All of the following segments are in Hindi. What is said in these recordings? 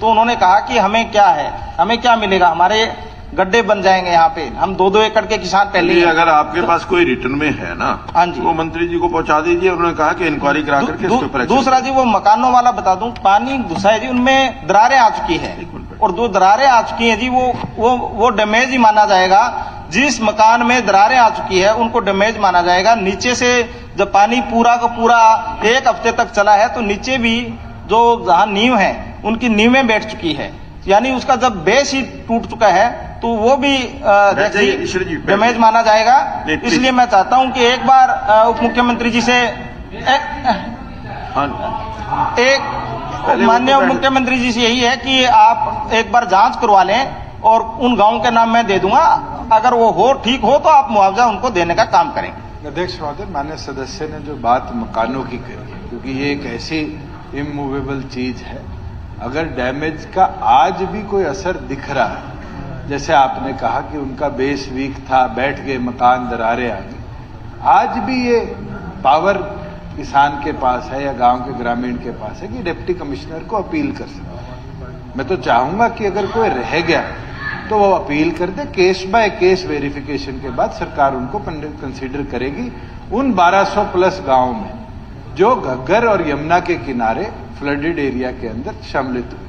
तो उन्होंने कहा कि हमें क्या है, हमें क्या मिलेगा, हमारे गड्ढे बन जाएंगे यहाँ पे, हम 2-2 एकड़ के किसान पहले ही। अगर आपके पास कोई रिटर्न में है ना, हाँ जी, वो मंत्री जी को पहुंचा दीजिए। उन्होंने कहा कि इंक्वायरी करा करके इसके ऊपर। दूसरा जी, वो मकानों वाला बता दूं, पानी घुसा है जी, उनमें दरारें आ चुकी है, और जो दरारें आ चुकी हैं जी वो डैमेज ही माना जाएगा। जिस मकान में दरारें आ चुकी है उनको डैमेज माना जाएगा। नीचे से जब पानी पूरा का पूरा 1 हफ्ते तक चला है तो नीचे भी जो जहां नींव है उनकी नींवें बैठ चुकी है, यानी उसका जब बेस ही टूट चुका है तो वो भी डैमेज माना जाएगा। इसलिए मैं चाहता हूं कि एक बार उप मुख्यमंत्री जी से माननीय उप मुख्यमंत्री जी से यही है कि आप एक बार जांच करवा लें और उन गांवों के नाम मैं दे दूंगा, अगर वो हो ठीक हो तो आप मुआवजा उनको देने का काम करेंगे। अध्यक्ष महोदय, माननीय सदस्य ने जो बात मकानों की करी है, क्योंकि ये एक ऐसी इमूवेबल चीज है, अगर डैमेज का आज भी कोई असर दिख रहा है, जैसे आपने कहा कि उनका बेस वीक था, बैठ गए मकान, दरारें आ गई, आज भी ये पावर किसान के पास है या गांव के ग्रामीण के पास है कि डिप्टी कमिश्नर को अपील कर सकते हैं। मैं तो चाहूंगा कि अगर कोई रह गया तो वो अपील कर दे, केस बाय केस वेरिफिकेशन के बाद सरकार उनको कंसीडर करेगी। उन 1200 प्लस गांव में जो घग्गर और यमुना के किनारे फ्लडेड एरिया के अंदर सम्मिलित हुए,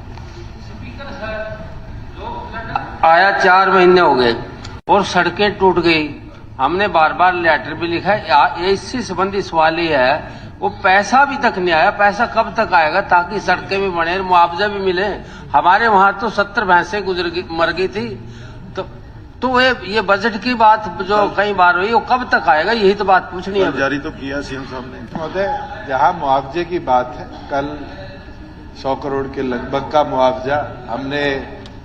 आया 4 महीने हो गए और सड़कें टूट गई। हमने बार बार लेटर भी लिखा है। इससे संबंधी सवाल ये है, वो पैसा भी तक नहीं आया। पैसा कब तक आएगा ताकि सड़कें भी बने, मुआवजा भी मिले? हमारे वहां तो 70 भैंसें मर गई थी। तो ये बजट की बात जो कई बार हुई, वो कब तक आएगा, यही तो बात पूछनी है। जारी तो किया सीएम साहब ने। महोदय, जहां मुआवजे की बात है, कल 100 करोड़ के लगभग का मुआवजा हमने,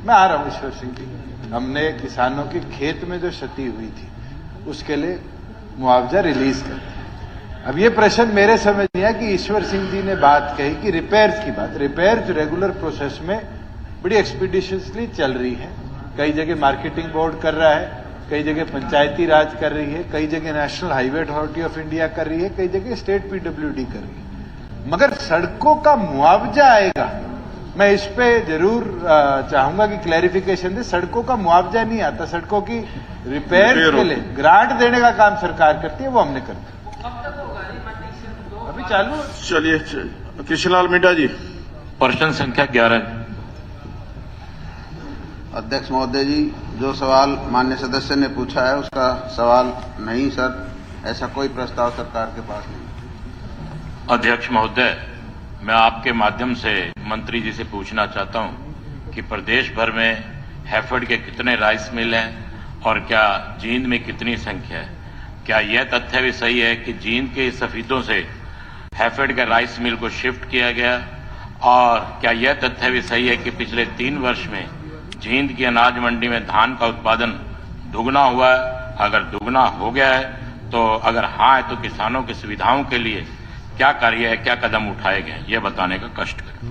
मैं आ रहा हूं ईश्वर सिंह जी, हमने किसानों के खेत में जो क्षति हुई थी उसके लिए मुआवजा रिलीज कर दिया। अब ये प्रश्न मेरे समझ नहीं आया कि ईश्वर सिंह जी ने बात कही कि रिपेयर्स की बात, रिपेयर्स रेगुलर प्रोसेस में बड़ी एक्सपीडिशियसली चल रही है। कई जगह मार्केटिंग बोर्ड कर रहा है, कई जगह पंचायती राज कर रही है, कई जगह national highway authority of India कर रही है, कई जगह स्टेट पीडब्ल्यूडी कर रही है। मगर सड़कों का मुआवजा आएगा, मैं इस पे जरूर चाहूंगा कि क्लैरिफिकेशन दे। सड़कों का मुआवजा नहीं आता, सड़कों की रिपेयर के लिए ग्रांट देने का काम सरकार करती है, वो हमने कर दिया। अभी चालू। चलिए, कृष्णलाल मीणा जी। प्रश्न संख्या 11। अध्यक्ष महोदय जी, जो सवाल माननीय सदस्य ने पूछा है उसका सवाल नहीं सर, ऐसा कोई प्रस्ताव सरकार के पास नहीं। अध्यक्ष महोदय, मैं आपके माध्यम से मंत्री जी से पूछना चाहता हूं कि प्रदेश भर में हैफेड के कितने राइस मिल हैं और क्या जींद में कितनी संख्या है? क्या यह तथ्य भी सही है कि जींद के सफीदों से हैफेड के राइस मिल को शिफ्ट किया गया? और क्या यह तथ्य भी सही है कि पिछले 3 वर्ष में जींद की अनाज मंडी में धान का उत्पादन दुगना हुआ है? अगर दुगना हो गया है तो अगर हाँ है तो किसानों की सुविधाओं के लिए क्या कार्य है, क्या कदम उठाए गए, ये बताने का कष्ट करें।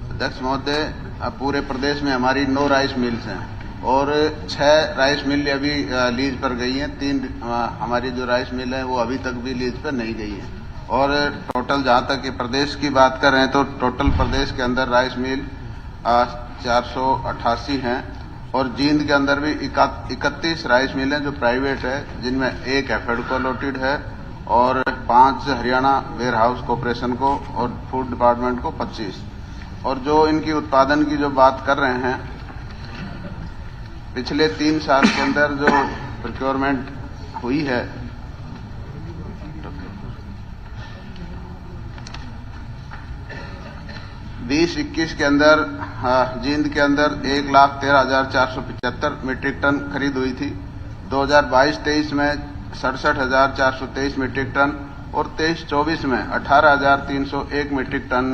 अध्यक्ष महोदय, अब पूरे प्रदेश में हमारी 9 राइस मिल्स हैं और 6 राइस मिल अभी लीज पर गई हैं। 3 हमारी जो राइस मिल है वो अभी तक भी लीज पर नहीं गई है। और टोटल जहां तक प्रदेश की बात कर रहे हैं तो टोटल प्रदेश के अंदर राइस मिल 488 हैं और जींद के अंदर भी 31 राइस मिल हैं जो प्राइवेट है, जिनमें 1 हैफेड को अलॉटेड है और 5 हरियाणा वेयर हाउस कॉर्पोरेशन को और फूड डिपार्टमेंट को 25। और जो इनकी उत्पादन की जो बात कर रहे हैं, पिछले 3 साल के अंदर जो प्रोक्योरमेंट हुई है, बीस 21 के अंदर जींद के अंदर 1,13,475 मीट्रिक टन खरीद हुई थी। 2022-23 में 67,423 मीट्रिक टन और 23-24 में 18,301 मीट्रिक टन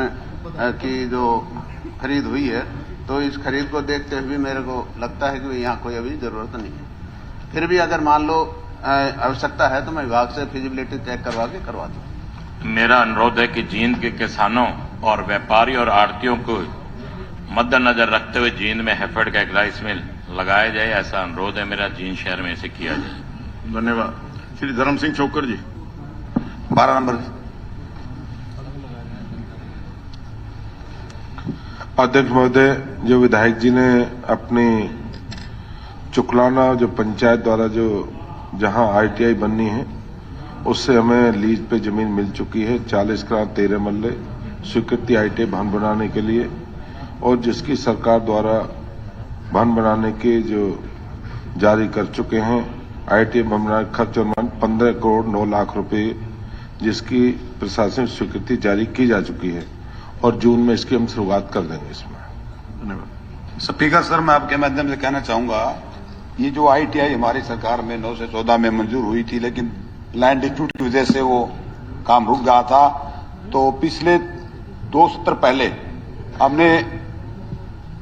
की जो खरीद हुई है। तो इस खरीद को देखते हुए मेरे को लगता है कि यहाँ कोई अभी जरूरत नहीं है। फिर भी अगर मान लो आवश्यकता है तो मैं विभाग से फिजिबिलिटी चेक करवा के करवा दूँ। मेरा अनुरोध है कि जींद के किसानों और व्यापारी और आड़तियों को मद्देनजर रखते हुए जींद में हैफेड का एक राइस मिल लगाया जाए, ऐसा अनुरोध है मेरा। जींद शहर में इसे किया जाए। धन्यवाद। श्री धर्म सिंह छोकर जी। 12 नंबर। अध्यक्ष महोदय, जो विधायक जी ने अपनी चुकलाना जो पंचायत द्वारा जो जहां ITI बननी है उससे हमें लीज पे जमीन मिल चुकी है 40 कनाल 13 मरले स्वीकृति ITI भवन बनाने के लिए, और जिसकी सरकार द्वारा भवन बनाने के जो जारी कर चुके हैं ITI भवन बनाने का खर्च अनुमान 15 करोड़ 9 लाख रुपए, जिसकी प्रशासनिक स्वीकृति जारी की जा चुकी है और जून में इसकी हम शुरुआत कर देंगे। इसमें धन्यवाद। स्पीकर सर, मैं आपके माध्यम से कहना चाहूंगा, ये जो ITI हमारी सरकार में 9 से 14 में मंजूर हुई थी, लेकिन लैंड डिस्प्यूट की वजह से वो काम रुक गया था। तो पिछले 2 सत्र पहले हमने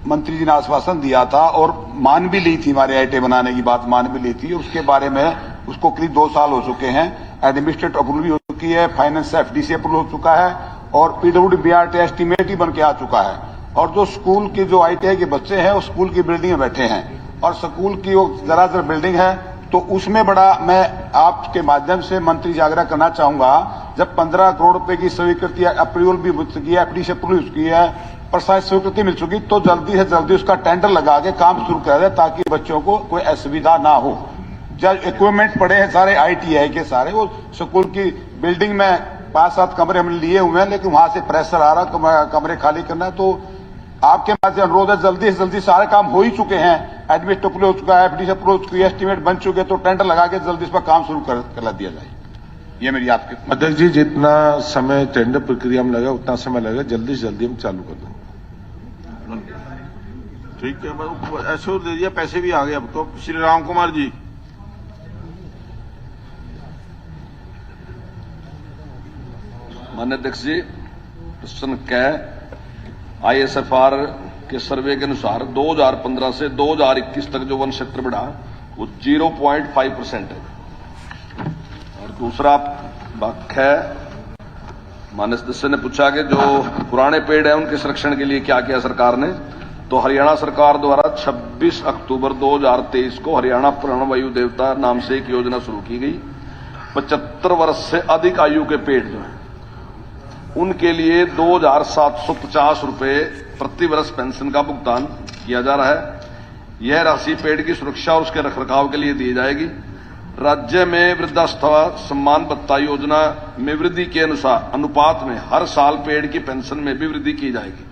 मंत्री जी ने आश्वासन दिया था और मान भी ली थी, हमारे ITI बनाने की बात मान भी ली थी। उसके बारे में उसको करीब 2 साल हो चुके हैं, एडमिनिस्ट्रेटिव अप्रूवल भी हो चुकी है, फाइनेंस से FDC अप्रूवल हो चुका है और PWD BRT एस्टीमेट ही बन के आ चुका है। और जो स्कूल के जो ITI के बच्चे हैं वो स्कूल की बिल्डिंग में बैठे हैं और स्कूल की वो जरा बिल्डिंग है, तो उसमें बड़ा मैं आपके माध्यम से मंत्री जी आग्रह करना चाहूंगा, जब 15 करोड़ रुपए की स्वीकृति अप्रूवल भी मिल चुकी है, FDC अप्रूवल चुकी है, प्रशासनिक स्वीकृति मिल चुकी, तो जल्दी से जल्दी उसका टेंडर लगा के काम शुरू करा जाए ताकि बच्चों को कोई असुविधा ना हो। जब इक्विपमेंट पड़े हैं सारे ITI के सारे, वो स्कूल की बिल्डिंग में 5-7 कमरे हमने लिए हुए हैं, लेकिन वहां से प्रेशर आ रहा, कमरे खाली करना है। तो आपके माध्यम से अनुरोध है, जल्दी से जल्दी सारे काम हो ही चुके हैं, एडमिट अप्रूवल हो चुका है, FDC अप्रूवल हो चुकी है, एस्टीमेट बन चुके, तो टेंडर लगा के जल्दी इस पर काम शुरू कर दिया जाए। ये मेरी आपके अध्यक्ष जी, जितना समय टेंडर प्रक्रिया में लगा उतना समय लगा, जल्दी से जल्दी हम चालू कर देंगे। ठीक है, ऐसे दे दिया, पैसे भी आ गए अब तो। श्री राम कुमार जी। माननीय अध्यक्ष जी, प्रश्न क ISFR के सर्वे के अनुसार 2015 से 2021 तक जो वन क्षेत्र बढ़ा वो 0.5% है। और दूसरा बात है, माननीय सदस्य ने पूछा कि जो पुराने पेड़ हैं उनके संरक्षण के लिए क्या किया सरकार ने। तो हरियाणा सरकार द्वारा 26 अक्टूबर 2023 को हरियाणा प्राणवायु देवता नाम से एक योजना शुरू की गई। 75 वर्ष से अधिक आयु के पेड़ जो हैं उनके लिए 2,750 रुपए प्रति वर्ष पेंशन का भुगतान किया जा रहा है। यह राशि पेड़ की सुरक्षा और उसके रखरखाव के लिए दी जाएगी। राज्य में वृद्धावस्था सम्मान भत्ता योजना में वृद्धि के अनुपात में हर साल पेड़ की पेंशन में भी वृद्धि की जाएगी।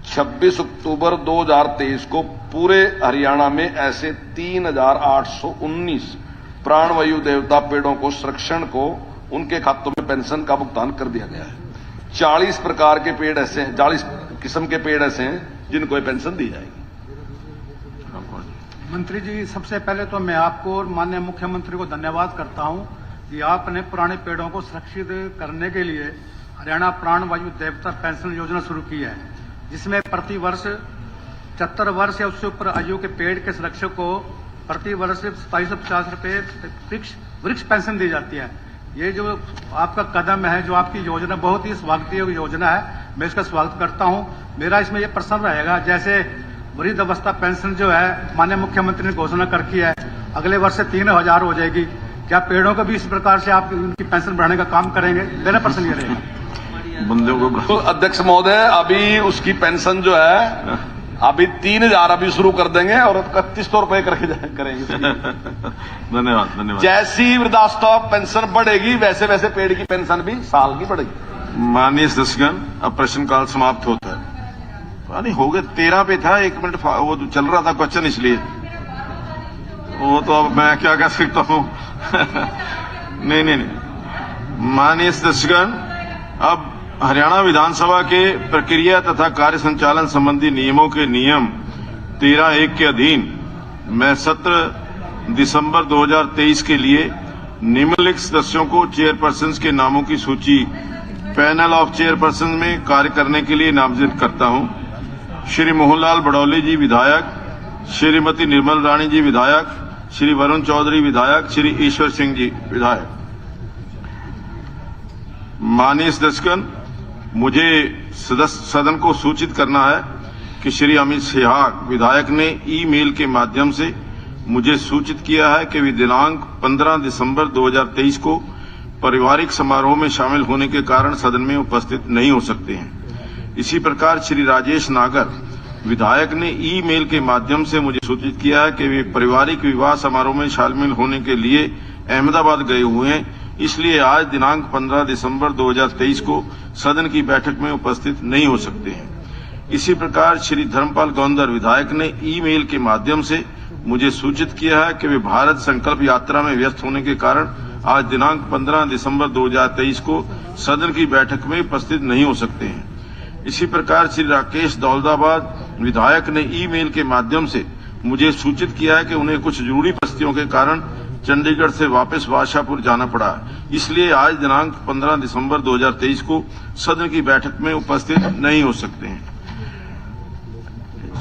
26 अक्टूबर 2023 को पूरे हरियाणा में ऐसे 3,819 प्राणवायु देवता पेड़ों को संरक्षण को उनके खातों में पेंशन का भुगतान कर दिया गया है। 40 प्रकार के पेड़ ऐसे हैं, 40 किस्म के पेड़ ऐसे हैं जिनको पेंशन दी जाएगी। मंत्री जी, सबसे पहले तो मैं आपको और माननीय मुख्यमंत्री को धन्यवाद करता हूं कि आपने पुराने पेड़ों को सुरक्षित करने के लिए हरियाणा प्राणवायु देवता पेंशन योजना शुरू की है, जिसमें प्रति वर्ष 74 वर्ष या उससे ऊपर आयु के पेड़ के संरक्षक को प्रति वर्ष 2750 रुपये वृक्ष पेंशन दी जाती है। ये जो आपका कदम है, जो आपकी योजना, बहुत ही स्वागतीय योजना है, मैं इसका स्वागत करता हूं। मेरा इसमें यह प्रश्न रहेगा, जैसे वृद्ध अवस्था पेंशन जो है माननीय मुख्यमंत्री ने घोषणा कर की है, अगले वर्ष से 3,000 हो जाएगी, क्या पेड़ों को भी इस प्रकार से आप उनकी पेंशन बढ़ाने का काम करेंगे? मेरा प्रश्न ये रहेगा। बंदों को तो अध्यक्ष महोदय, अभी उसकी पेंशन जो है अभी 3,000 अभी शुरू कर देंगे और 3100 रुपए करेंगे। धन्यवाद, धन्यवाद। जैसी वृद्धावस्था पेंशन बढ़ेगी वैसे वैसे पेड़ की पेंशन भी साल की बढ़ेगी। माननीय सदस्यगण, अब प्रश्नकाल समाप्त होता है। नहीं हो गए, 13 पे था, 1 मिनट वो तो चल रहा था क्वेश्चन, इसलिए वो तो अब मैं क्या कह सकता हूं। नहीं। माननीय सदस्यगण, अब हरियाणा विधानसभा के प्रक्रिया तथा कार्य संचालन संबंधी नियमों के नियम 13(1) के अधीन मैं 17 दिसंबर 2023 के लिए निम्नलिखित सदस्यों को चेयरपर्सन के नामों की सूची पैनल ऑफ चेयरपर्सन में कार्य करने के लिए नामजद करता हूं। श्री मोहनलाल बड़ौली जी विधायक, श्रीमती निर्मल रानी जी विधायक, श्री वरुण चौधरी विधायक, श्री ईश्वर सिंह जी विधायक। माननीय सदस्यगण, मुझे सदन को सूचित करना है कि श्री अमित सिहाग विधायक ने ईमेल के माध्यम से मुझे सूचित किया है कि वे दिनांक 15 दिसंबर 2023 को पारिवारिक समारोह में शामिल होने के कारण सदन में उपस्थित नहीं हो सकते हैं। इसी प्रकार श्री राजेश नागर विधायक ने ईमेल के माध्यम से मुझे सूचित किया है कि वे पारिवारिक विवाह समारोह में शामिल होने के लिए अहमदाबाद गए हुए हैं, इसलिए आज दिनांक 15 दिसंबर 2023 को सदन की बैठक में उपस्थित नहीं हो सकते हैं। इसी प्रकार श्री धर्मपाल गौंदर विधायक ने ईमेल के माध्यम से मुझे सूचित किया है कि वे भारत संकल्प यात्रा में व्यस्त होने के कारण आज दिनांक 15 दिसंबर 2023 को सदन की बैठक में उपस्थित नहीं हो सकते हैं। इसी प्रकार श्री राकेश दौलताबाद विधायक ने ईमेल के माध्यम से मुझे सूचित किया है कि उन्हें कुछ जरूरी परिस्थितियों के कारण चंडीगढ़ से वापस बादशाहपुर जाना पड़ा, इसलिए आज दिनांक 15 दिसंबर 2023 को सदन की बैठक में उपस्थित नहीं हो सकते हैं।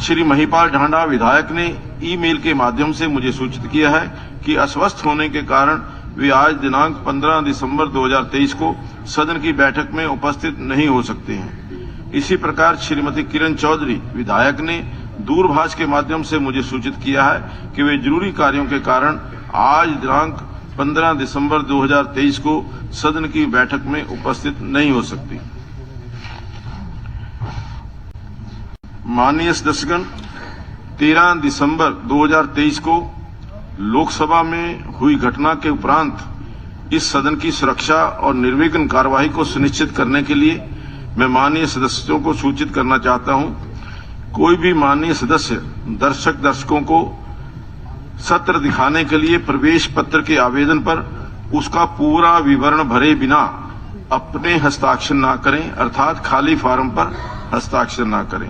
श्री महिपाल ढांडा विधायक ने ईमेल के माध्यम से मुझे सूचित किया है कि अस्वस्थ होने के कारण वे आज दिनांक 15 दिसंबर 2023 को सदन की बैठक में उपस्थित नहीं हो सकते हैं। इसी प्रकार श्रीमती किरण चौधरी विधायक ने दूरभाष के माध्यम से मुझे सूचित किया है कि वे जरूरी कार्यों के कारण आज दिनांक 15 दिसंबर 2023 को सदन की बैठक में उपस्थित नहीं हो सकती। माननीय सदस्यगण, 13 दिसंबर 2023 को लोकसभा में हुई घटना के उपरांत इस सदन की सुरक्षा और निर्विघ्न कार्यवाही को सुनिश्चित करने के लिए मैं माननीय सदस्यों को सूचित करना चाहता हूं। कोई भी माननीय सदस्य दर्शकों को सत्र दिखाने के लिए प्रवेश पत्र के आवेदन पर उसका पूरा विवरण भरे बिना अपने हस्ताक्षर न करें, अर्थात खाली फॉर्म पर हस्ताक्षर न करें।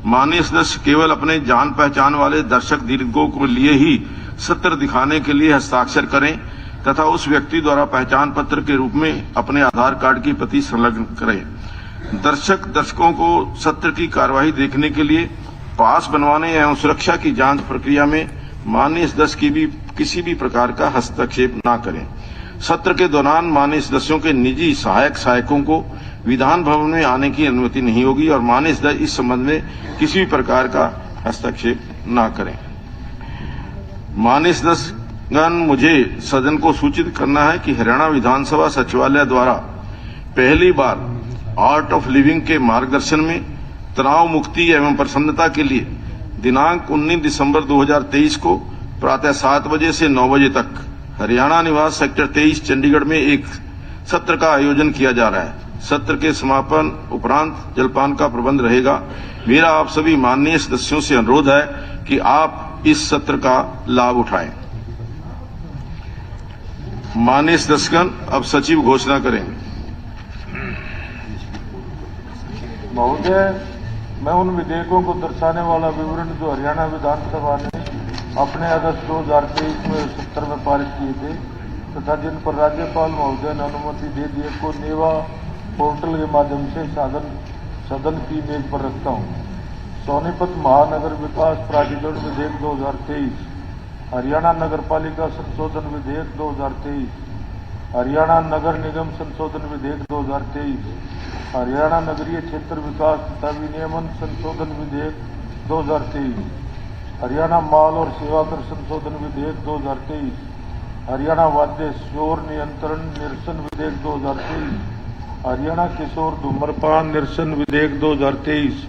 माननीय सदस्य केवल अपने जान पहचान वाले दर्शक दीर्घों को लिए ही सत्र दिखाने के लिए हस्ताक्षर करें तथा उस व्यक्ति द्वारा पहचान पत्र के रूप में अपने आधार कार्ड की प्रति संलग्न करें। दर्शकों को सत्र की कार्यवाही देखने के लिए पास बनवाने एवं सुरक्षा की जांच प्रक्रिया में माननीय सदस्य की भी किसी भी प्रकार का हस्तक्षेप न करें। सत्र के दौरान माननीय सदस्यों के निजी सहायकों को विधान भवन में आने की अनुमति नहीं होगी और माननीय सदस्य इस संबंध में किसी भी प्रकार का हस्तक्षेप न करें। माननीय सदस्यगण, मुझे सदन को सूचित करना है कि हरियाणा विधानसभा सचिवालय द्वारा पहली बार आर्ट ऑफ लिविंग के मार्गदर्शन में तनाव मुक्ति एवं प्रसन्नता के लिए दिनांक 19 दिसंबर 2023 को प्रातः 7 बजे से 9 बजे तक हरियाणा निवास सेक्टर 23 चंडीगढ़ में एक सत्र का आयोजन किया जा रहा है। सत्र के समापन उपरांत जलपान का प्रबंध रहेगा। मेरा आप सभी माननीय सदस्यों से अनुरोध है कि आप इस सत्र का लाभ उठाएं। माननीय सदस्यगण, अब सचिव घोषणा करेंगे। महोदय, मैं उन विधेयकों को दर्शाने वाला विवरण जो हरियाणा विधानसभा ने अपने अगस्त 2023 में सत्र में पारित किए थे तथा जिन पर राज्यपाल महोदय ने अनुमति दे दी को नेवा पोर्टल के माध्यम से सदन की मेज पर रखता हूँ। सोनीपत महानगर विकास प्राधिकरण विधेयक 2023, हरियाणा नगर पालिका संशोधन विधेयक 2023, हरियाणा नगर निगम संशोधन विधेयक 2023, हरियाणा नगरीय क्षेत्र विकास तथा विनियमन संशोधन विधेयक 2023, हरियाणा माल और सेवा कर संशोधन विधेयक 2023, हरियाणा वाद्य शोर नियंत्रण निरसन विधेयक 2023, हरियाणा किशोर धूम्रपान निरसन विधेयक 2023,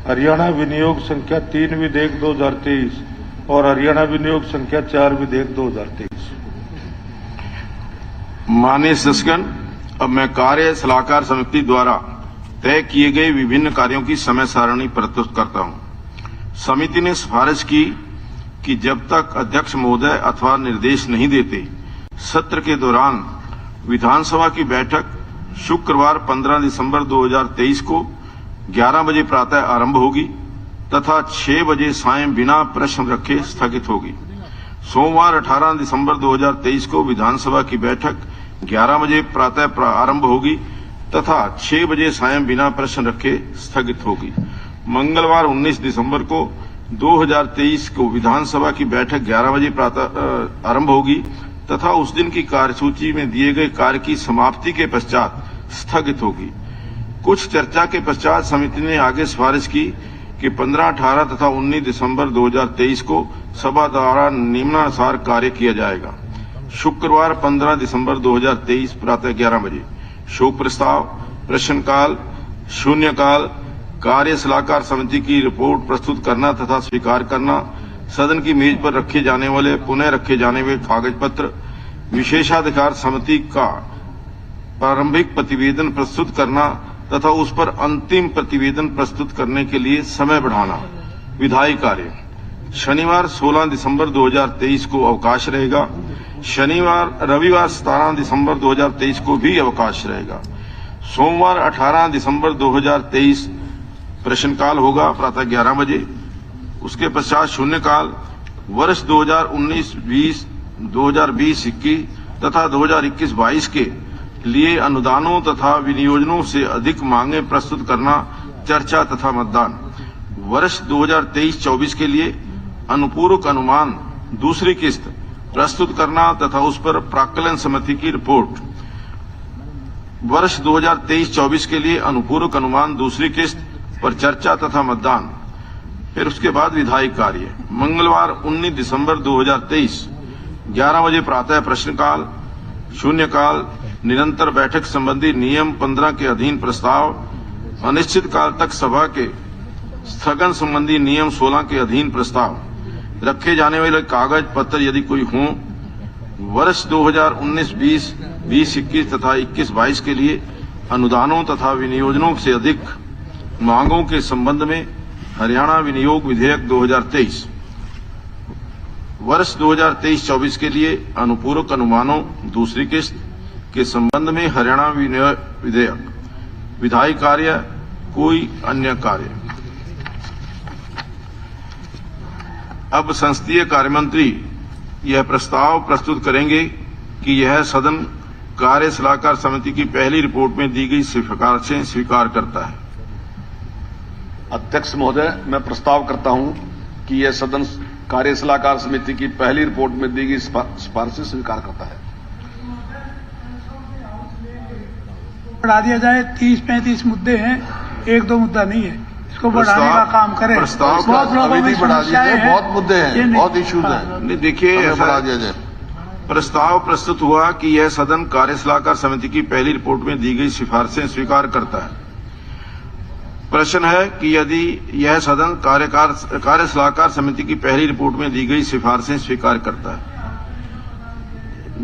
हरियाणा विनियोग संख्या 3 विधेयक 2023 और हरियाणा विनियोग संख्या 4 विधेयक 2023। माननीय सदस्यगण, अब मैं कार्य सलाहकार समिति द्वारा तय किए गए विभिन्न कार्यों की समय सारणी प्रस्तुत करता हूं। समिति ने सिफारिश की कि जब तक अध्यक्ष महोदय अथवा निर्देश नहीं देते, सत्र के दौरान विधानसभा की बैठक शुक्रवार 15 दिसंबर 2023 को 11 बजे प्रातः आरंभ होगी तथा 6 बजे सायं बिना प्रश्न रखे स्थगित होगी। सोमवार 18 दिसंबर 2023 को विधानसभा की बैठक 11 बजे प्रातः आरंभ होगी तथा 6 बजे सायं बिना प्रश्न रखे स्थगित होगी। मंगलवार 19 दिसंबर को 2023 को विधानसभा की बैठक 11 बजे प्रातः आरंभ होगी तथा उस दिन की कार्यसूची में दिए गए कार्य की समाप्ति के पश्चात स्थगित होगी। कुछ चर्चा के पश्चात समिति ने आगे सिफारिश की कि 15, 18 तथा 19 दिसंबर 2023 को सभा द्वारा निम्नानुसार कार्य किया जाएगा। शुक्रवार 15 दिसंबर 2023 प्रातः 11 बजे शोक प्रस्ताव, प्रश्नकाल, शून्यकाल कार्य सलाहकार समिति की रिपोर्ट प्रस्तुत करना तथा स्वीकार करना, सदन की मेज पर रखे जाने वाले पुनः रखे जाने वाले कागज पत्र, विशेषाधिकार समिति का प्रारंभिक प्रतिवेदन प्रस्तुत करना तथा उस पर अंतिम प्रतिवेदन प्रस्तुत करने के लिए समय बढ़ाना। विधायी कार्य शनिवार 16 दिसंबर 2023 को अवकाश रहेगा। रविवार 17 दिसंबर 2023 को भी अवकाश रहेगा। सोमवार 18 दिसंबर 2023 प्रश्नकाल होगा प्रातः 11 बजे। उसके पश्चात शून्यकाल वर्ष 2019-20, 2020-21 तथा 2021-22 के लिए अनुदानों तथा विनियोजनों से अधिक मांगे प्रस्तुत करना, चर्चा तथा मतदान। वर्ष 2023-24 के लिए अनुपूरक अनुमान दूसरी किस्त प्रस्तुत करना तथा उस पर प्राक्कलन समिति की रिपोर्ट। वर्ष 2023-24 के लिए अनुपूरक अनुमान दूसरी किस्त पर चर्चा तथा मतदान। फिर उसके बाद विधायी कार्य मंगलवार 19 दिसंबर 2023 11 बजे प्रातः प्रश्नकाल, शून्यकाल, निरंतर बैठक संबंधी नियम 15 के अधीन प्रस्ताव, अनिश्चित काल तक सभा के स्थगन संबंधी नियम 16 के अधीन प्रस्ताव, रखे जाने वाले कागज पत्र यदि कोई हों। वर्ष 2019-20, 20-21 तथा 21-22 के लिए अनुदानों तथा विनियोजनों से अधिक मांगों के संबंध में हरियाणा विनियोग विधेयक 2023। वर्ष 2023-24 के लिए अनुपूरक अनुमानों दूसरी किस्त के संबंध में हरियाणा विनियोग विधेयक। विधायी कार्य कोई अन्य कार्य। अब संसदीय कार्यमंत्री यह प्रस्ताव प्रस्तुत करेंगे कि यह सदन कार्य सलाहकार समिति की पहली रिपोर्ट में दी गई सिफारिशें स्वीकार करता है। अध्यक्ष महोदय, मैं प्रस्ताव करता हूं कि यह सदन कार्य सलाहकार समिति की पहली रिपोर्ट में दी गई सिफारिशें स्वीकार करता है। बढ़ा दिया जाए। 30-35 मुद्दे हैं, 1-2 मुद्दा नहीं है। इसको बढ़ाने का काम करें। प्रस्ताव बहुत लोगों में समस्याएं हैं, बहुत मुद्दे हैं, बहुत इश्यूज हैं। नहीं, देखिए बढ़ा दिया जाए। प्रस्ताव प्रस्तुत हुआ कि यह सदन कार्य सलाहकार समिति की पहली रिपोर्ट में दी गई सिफारिशें स्वीकार करता है। प्रश्न है कि यदि यह सदन कार्य सलाहकार समिति की पहली रिपोर्ट में दी गई सिफारिशें स्वीकार करता है,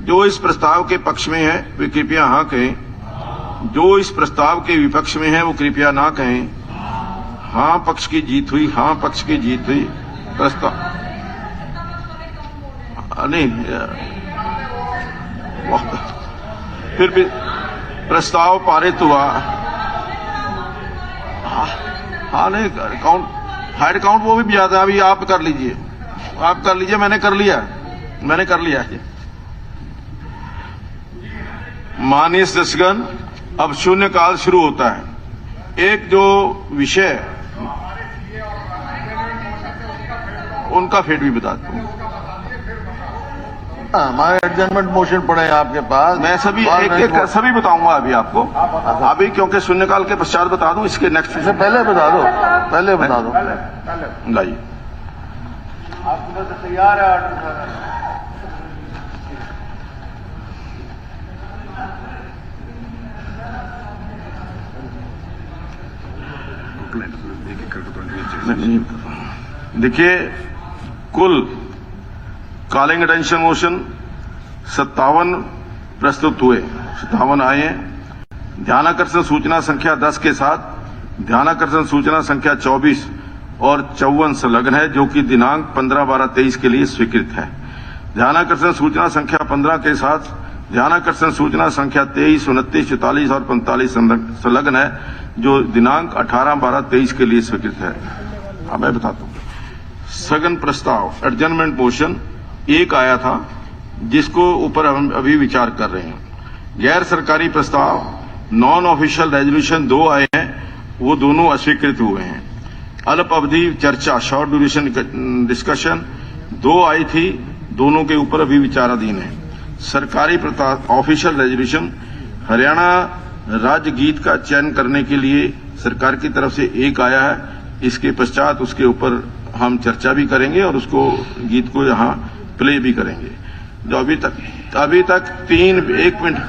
जो इस प्रस्ताव के पक्ष में है वे कृपया हाँ कहें, जो इस प्रस्ताव के विपक्ष में है वो कृपया ना कहें। हाँ पक्ष की जीत हुई, हाँ पक्ष की जीत हुई। प्रस्ताव नहीं, फिर भी प्रस्ताव पारित हुआ। हाँ नहीं, काउंट हाइड काउंट वो भी ज्यादा। अभी आप कर लीजिए, आप कर लीजिए। मैंने कर लिया है। माननीय सदस्यगण, अब शून्यकाल शुरू होता है। एक जो विषय उनका फिर भी बताता हूं। हमारे एडजस्टमेंट मोशन पड़े हैं आपके पास। मैं सभी एक सभी बताऊंगा अभी आपको, अभी क्योंकि शून्यकाल के पश्चात बता दूं। इसके नेक्स्ट से पहले बता दो, पहले बता दो। लाइए, आपके पास तैयार है ऑर्डर। देखिए, कुल कॉलिंग अटेंशन मोशन 57 प्रस्तुत हुए, 57 आए हैं। ध्यानाकर्षण सूचना संख्या 10 के साथ ध्यानाकर्षण सूचना संख्या 24 और 54 संलग्न है, जो कि दिनांक 15/12/23 के लिए स्वीकृत है। ध्यानाकर्षण सूचना संख्या 15 के साथ ध्यानाकर्षण सूचना संख्या 23, 29, 44 और 45 संलग्न है, जो दिनांक 18/12/23 के लिए स्वीकृत है। अब मैं बताता हूं। स्थगन प्रस्ताव एडजर्नमेंट मोशन एक आया था, जिसको ऊपर हम अभी विचार कर रहे हैं। गैर सरकारी प्रस्ताव नॉन ऑफिशियल रेजोल्यूशन 2 आए हैं, वो दोनों अस्वीकृत हुए हैं। अल्प अवधि चर्चा शॉर्ट ड्यूरेशन डिस्कशन 2 आई थी, दोनों के ऊपर अभी विचाराधीन है। सरकारी ऑफिशियल रेजोल्यूशन हरियाणा राज्य गीत का चयन करने के लिए सरकार की तरफ से एक आया है। इसके पश्चात उसके ऊपर हम चर्चा भी करेंगे और उसको गीत को यहाँ प्ले भी करेंगे। जो अभी तक 1 मिनट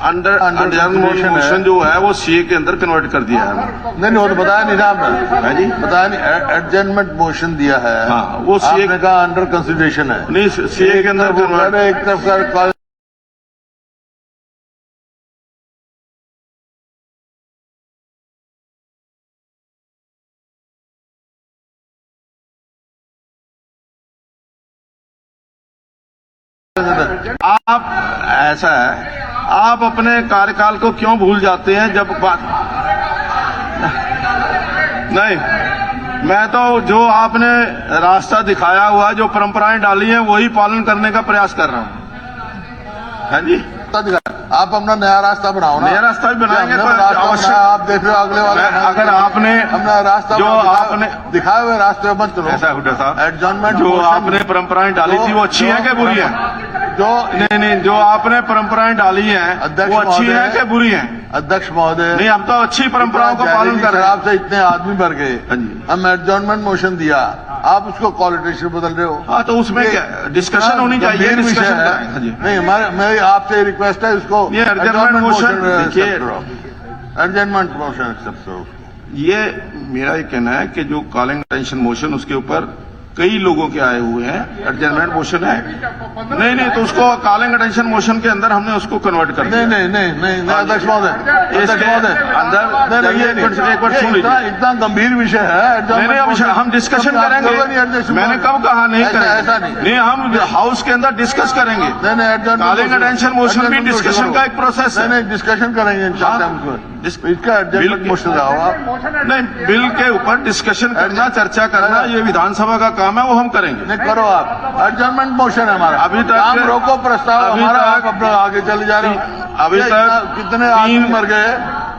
एडजर्नमेंट मोशन जो है वो सीए के अंदर कन्वर्ट कर दिया है। नहीं वो तो बताया नहीं ना आपने। है जी, बताया नहीं, एडजर्नमेंट मोशन दिया है। हाँ, वो सीए आपने कहा अंडर कंसिडरेशन है। नहीं, सीए के अंदर कन्वर्ट। एक तरफ का आप ऐसा है, आप अपने कार्यकाल को क्यों भूल जाते हैं जब बात नहीं, मैं तो जो आपने रास्ता दिखाया हुआ, जो परंपराएं डाली हैं वही पालन करने का प्रयास कर रहा हूं। हाँ जी, आप अपना नया रास्ता बनाओ ना। नया रास्ता भी बनाएंगे तो अवश्य। आप देख रहे हो अगले वाले अगर आपने अपना रास्ता जो आपने दिखाए हुए रास्ते मत चलो। ऐसा हुड्डा साहब, एडजर्नमेंट जो आपने परंपराएं डाली थी वो अच्छी है कि बुरी है? जो नहीं, जो आपने परंपराएं डाली हैं वो अच्छी है कि बुरी है? अध्यक्ष महोदय, नहीं, हम तो अच्छी परंपराओं का पालन कर रहे हैं। आपसे इतने आदमी भर गए, हम एडजर्नमेंट मोशन दिया, आप उसको क्वालिटेशन बदल रहे हो। हाँ, तो उसमें क्या डिस्कशन होनी चाहिए? डिस्कशन नहीं, हमारे मेरी आपसे रिक्वेस्ट है इसको एडजर्नमेंट मोशन, देखिए एडजर्नमेंट मोशन एक्सेप्ट करो। ये मेरा ये कहना है कि जो कॉलिंग अटेंशन मोशन उसके ऊपर कई लोगों के आए हुए हैं, एडजर्नमेंट मोशन है। नहीं, तो उसको कॉलिंग अटेंशन मोशन के अंदर हमने उसको कन्वर्ट कर दिया। नहीं, अध्यक्ष महोदय, अंदर एक बार सुन लीजिए, इतना गंभीर विषय है। नहीं, हम डिस्कशन करेंगे। मैंने कब कहा नहीं करेंगे? नहीं, हम हाउस के अंदर डिस्कस करेंगे। कॉलिंग अटेंशन मोशन भी डिस्कशन का एक प्रोसेस है। नहीं, डिस्कशन करेंगे इसका एडजर्नमेंट मोशन नहीं, बिल के ऊपर डिस्कशन करना, चर्चा करना ये विधानसभा का काम है, वो हम करेंगे। नहीं, करो आप। एडजर्नमेंट मोशन है हमारा। अभी तक हम रोको प्रस्ताव हमारा, आप अपना आगे चले जा रहे हो। अभी तक कितने आदमी मर गए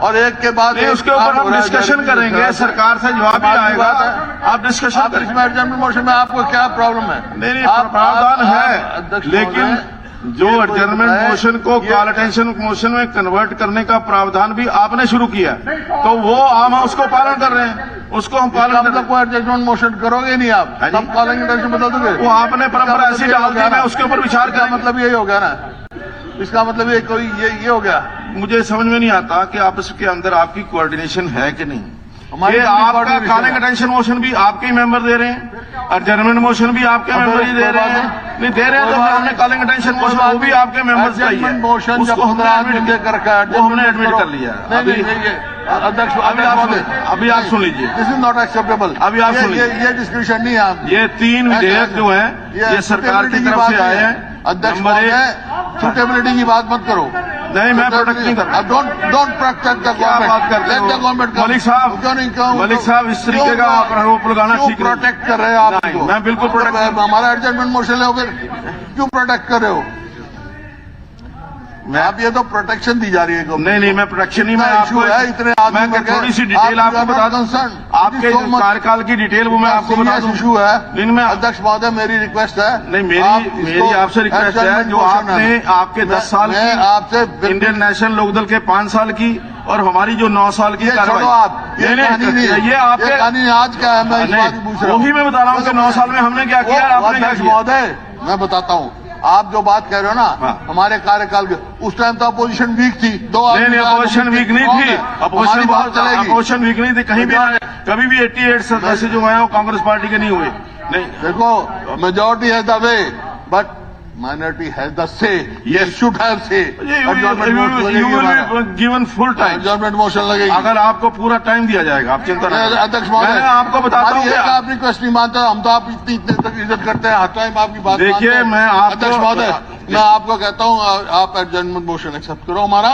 और एक के बाद उसके ऊपर हम डिस्कशन करेंगे, सरकार से जवाब भी आएगा। आप डिस्कशन करें। इसमें एडजर्नमेंट मोशन में आपको क्या प्रॉब्लम है? नहीं, प्रावधान है, लेकिन जो एडजर्नमेंट मोशन को कॉल अटेंशन मोशन में कन्वर्ट करने का प्रावधान भी आपने शुरू किया, तो वो हम उसको पालन कर रहे हैं, उसको हम पालन कर रहे हैं। कोई एडजर्नमेंट मोशन करोगे नहीं आप? सब कॉलिंग अटेंशन बदल दोगे? वो आपने परंपरा ऐसी डाल दी, मैं उसके ऊपर विचार का मतलब यही हो गया ना? इसका मतलब ये कोई ये हो गया। मुझे समझ में नहीं आता कि आपस के अंदर आपकी कोऑर्डिनेशन है कि नहीं। ये आपका कॉलिंग अटेंशन मोशन भी आपके ही मेंबर दे रहे हैं, एडजर्नमेंट मोशन भी आपके मेंबर ही दे रहे हैं। नहीं दे रहे हैं तो हमने कॉलिंग अटेंशन मोशन वो भी आपके मेंबर्स का ही है, उसको हमने एडमिट कर लिया। अध्यक्ष अभी आप सुन लीजिए, दिस इज नॉट एक्सेप्टेबल। अभी आप सुन लीजिए, ये डिस्कशन नहीं है। ये 3 विधेयक जो हैं ये सरकार की तरफ से आए हैं। अध्यक्ष महोदय, सुटेबिलिटी की बात मत करो। नहीं, मैं प्रोटेक्ट नहीं कर रहा। डोंट प्रोटेक्ट द क्या बात करते हो मलिक साहब? मलिक साहब, इस तरीके का आरोप लगाना ठीक नहीं। प्रोटेक्ट कर रहे हो आप? मैं बिल्कुल प्रोटेक्ट। हमारा एडजर्नमेंट मोशन ले, फिर क्यों प्रोटेक्ट कर रहे हो? आप ये तो प्रोटेक्शन दी जा रही है। नहीं, मैं प्रोटेक्शन नहीं, मैं आपको है इतने मैं थोड़ी सी डिटेल आपको बता दूं। आपके कार्यकाल की डिटेल वो मैं आपको बता दूं। इशू है इनमें अध्यक्ष महोदय, मेरी रिक्वेस्ट है। नहीं, मेरी आपसे रिक्वेस्ट है, जो आपने आपके 10 साल की आपसे इंडियन नेशनल लोकदल के 5 साल की और हमारी जो 9 साल की कार्रवाई, ये आपके आज क्या है? मैं पूछ रहा हूँ, वही मैं बता रहा हूँ कि 9 साल में हमने क्या किया, आपने क्या किया। महोदय, मैं बताता हूँ, आप जो बात कह रहे हो ना, हमारे कार्यकाल के उस टाइम तो अपोजिशन वीक थी। नहीं, अपोजिशन वीक नहीं थी। अपोजिशन वीक नहीं थी कहीं भी। कभी भी 88 सदस्य जो है वो कांग्रेस पार्टी के नहीं हुए। नहीं, देखो, मेजोरिटी है द वे बट माइनॉरिटी है द से। ये शुड हैव से। Given full time adjournment motion लगेगी अगर आपको पूरा टाइम दिया जाएगा। आप चिंता नहीं। अध्यक्ष महोदय, मैं आपको बताता हूँ, आप रिक्वेस्ट नहीं मानते, हम तो आप इतनी तक इज्जत करते हैं, हर टाइम आपकी बात। देखिए, मैं अध्यक्ष महोदय, मैं आपको कहता हूँ, आप एडजर्नमेंट मोशन एक्सेप्ट करो हमारा।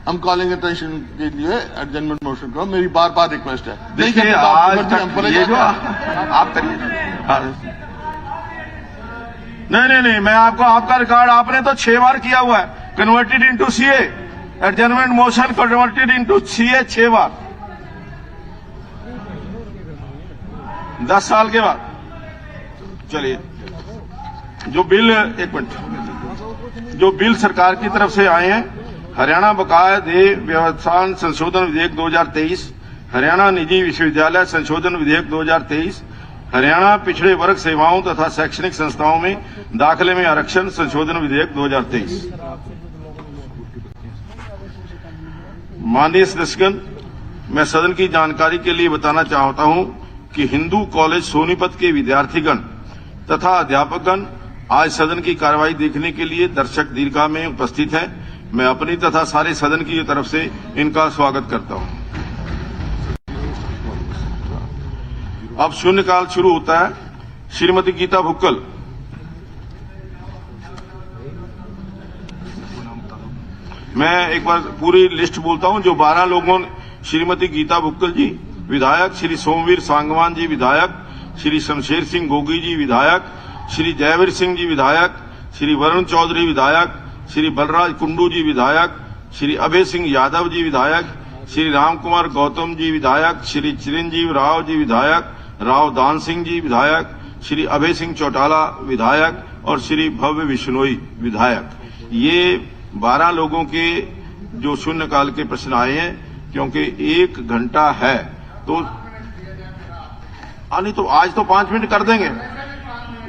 हम कॉलिंग अटेंशन के लिए एडजर्नमेंट मोशन करो, मेरी बार रिक्वेस्ट है। देखिए, आज तक ये जो आप करिए। नहीं, मैं आपको आपका रिकॉर्ड आपने तो 6 बार किया हुआ है। Converted into CA, adjournment motion converted into CA 6 बार 10 साल के बाद। चलिए, जो बिल, एक मिनट, जो बिल सरकार की तरफ से आए हैं, हरियाणा बकाया देय व्यवधान संशोधन विधेयक 2023, हरियाणा निजी विश्वविद्यालय संशोधन विधेयक 2023, हरियाणा पिछड़े वर्ग सेवाओं तथा शैक्षणिक संस्थाओं में दाखिले में आरक्षण संशोधन विधेयक 2023। माननीय सदस्यगण, मैं सदन की जानकारी के लिए बताना चाहता हूं कि हिंदू कॉलेज सोनीपत के विद्यार्थीगण तथा अध्यापकगण आज सदन की कार्यवाही देखने के लिए दर्शक दीर्घा में उपस्थित हैं। मैं अपनी तथा सारे सदन की तरफ से इनका स्वागत करता हूं। अब शून्यकाल शुरू होता है। श्रीमती गीता भुक्कल। मैं एक बार पूरी लिस्ट बोलता हूं। जो 12 लोगों, श्रीमती गीता भुक्कल जी विधायक, श्री सोमवीर सांगवान जी विधायक, श्री शमशेर सिंह गोगी जी विधायक, श्री जयवीर सिंह जी विधायक, श्री वरुण चौधरी विधायक, श्री बलराज कुंडू जी विधायक, श्री अभय सिंह यादव जी विधायक, श्री राम कुमार गौतम जी विधायक, श्री चिरंजीव राव जी विधायक, राव दान सिंह जी विधायक, श्री अभय सिंह चौटाला विधायक और श्री भव्य बिश्नोई विधायक। ये 12 लोगों के जो शून्यकाल के प्रश्न आए हैं, क्योंकि 1 घंटा है तो नहीं तो आज तो 5 मिनट कर देंगे।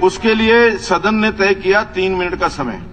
उसके लिए सदन ने तय किया 3 मिनट का समय।